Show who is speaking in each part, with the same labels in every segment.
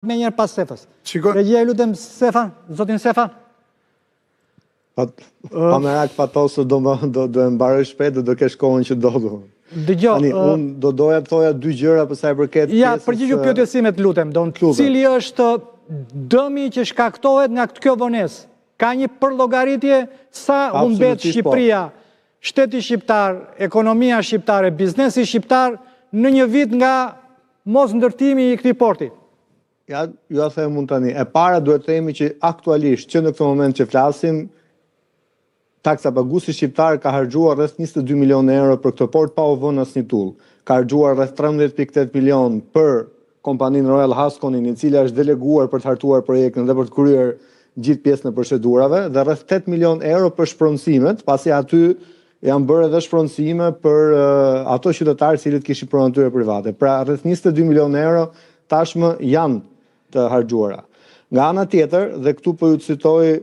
Speaker 1: me njerë pas Sefës. Regjia, lutem, Sefa, zotin Sefa.
Speaker 2: Pa merak patosë do e mbaroj shpejt dhe do kesh kohën që do. Unë do doja të thoja dy gjëra për sa i përket pjesës.
Speaker 1: Ja, përgjigju pyetësimet, lutem. Cili është dëmi që shkaktohet nga kjo vonesë? Ka një përllogaritje sa humbet Shqipëria, shteti shqiptar, ekonomia shqiptare, biznesi shqiptar në një vit nga mos ndërtimi i këtij porti?
Speaker 2: Ja, ju a them mund tani. E para duhet të themi që aktualisht që në këtë moment që flasim, taksa paguesi shqiptar ka harxuar rreth 22 milionë euro për këtë port pa u vënë asnjë tull. Ka harxuar rreth 13.8 milion për kompaninë Royal Haskonin, i cila është deleguar për të hartuar projektin dhe për të kryer gjithë pjesën e procedurave, dhe rreth 8 milion euro për shpronësimet, pasi aty janë bërë edhe shpronësime për ato qytetarë cilët kishin pronatyre private. Pra rreth 22 milion euro tashmë janë të harxuara. Nga ana tjetër, dhe këtu po ju citoj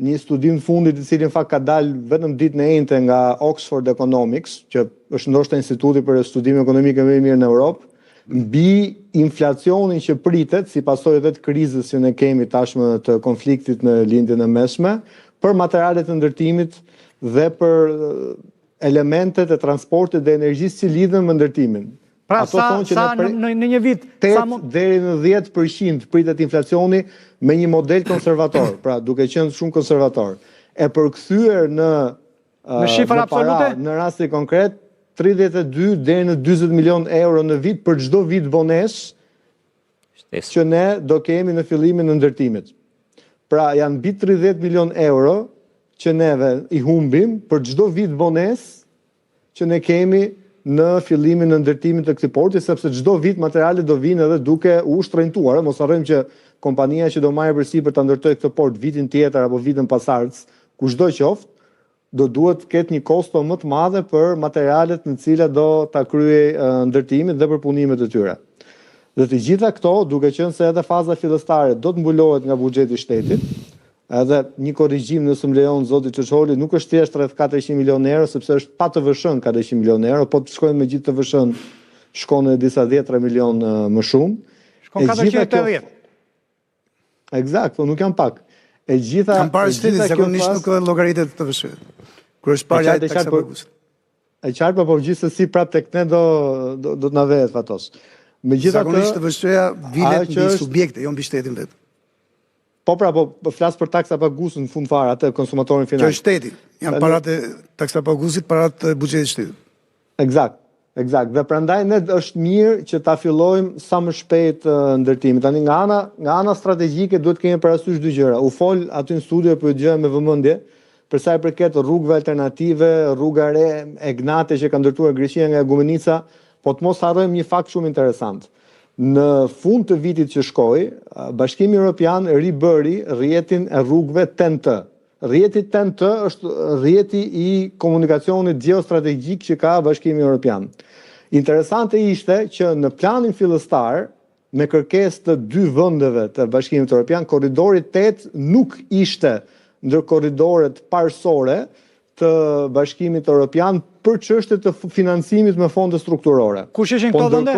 Speaker 2: një studim fundit i cili në fakt ka dalë vetëm ditën e njëjtë nga Oxford Economics, që është ndoshta instituti për studim ekonomik më i mirë në Europë, mbi inflacionin që pritet si pasojë edhe të krizës që ne kemi tashmë të konfliktit në lindjen e mesme, për materialet e ndërtimit dhe për elementet e transportit dhe energjisë që lidhen me ndërtimin.
Speaker 1: Pra sa në një vit?
Speaker 2: 8 deri në 10% pritet inflacioni me një model konservator, pra duke qenë shumë konservator. E përkthyer në
Speaker 1: shifra absolute,
Speaker 2: në rastin konkret 32 deri në 40 milion euro në vit për çdo vit vonesë që ne do kemi në fillimin e ndërtimit. Pra janë mbi 30 milion euro që neve i humbim për çdo vit vonesë që ne kemi në fillimin e ndërtimit të këtij porti, sepse çdo vit materialet do vinë edhe duke u shtrenjtuar. Mos harrojmë që kompania që do marrë përsipër ta ndërtojë këtë port vitin tjetër apo vitin pasardhës, kushdo qoftë, do duhet të ketë një kosto më të madhe për materialet në të cilat do ta kryej ndërtimin dhe për punimet e tyre. Dhe të gjitha këto, duke qenë se edhe faza fillestare do të mbulohet nga buxheti i shtetit, edhe një korrigjim nëse më lejon zoti Çeçoli, nuk është thjesht rreth 400 milionë euro, sepse është pa TVSH 400 milionë euro, po të shkojmë me gjithë TVSH shkon në disa 10 milion më shumë.
Speaker 1: Shkon 480.
Speaker 2: Eksakt, po nuk janë pak. E gjitha
Speaker 3: kanë parë shtetit zakonisht nuk llogaritet TVSH. Kur është parë taksa paguesit.
Speaker 2: E qartë, po gjithsesi prapë tek ne do të na vehet fatos. Megjithatë,
Speaker 3: zakonisht TVSH-ja vilet mbi subjekte, jo mbi shtetin vetë.
Speaker 2: Po pra, po flas për taksa paguesi në fund fare, atë konsumatorin final.
Speaker 3: Kjo është shteti. Janë parat e taksa paguesit, parat e buxhetit shtetit.
Speaker 2: Eksakt. Dhe prandaj ne është mirë që ta fillojmë sa më shpejt ndërtimin. Tani nga ana strategjike duhet kemi parasysh dy gjëra. U fol aty në studio për gjë me vëmendje, për sa i përket rrugëve alternative, rruga e re e Gnate që ka ndërtuar Greqia nga Gumenica, po të mos harrojmë një fakt shumë interesant. Në fund të vitit që shkoi, Bashkimi Evropian ribëri rrjetin e rrugëve TEN-T. Rrjeti TEN-T është rrjeti i komunikacionit gjeostrategjik që ka Bashkimi Evropian. Interesante ishte që në planin fillestar, me kërkesë të dy vendeve të Bashkimit Evropian, korridori 8 nuk ishte ndër korridoret parësore të Bashkimit Evropian për çështje të financimit me fonde strukturore.
Speaker 1: Kush ishin këto vende?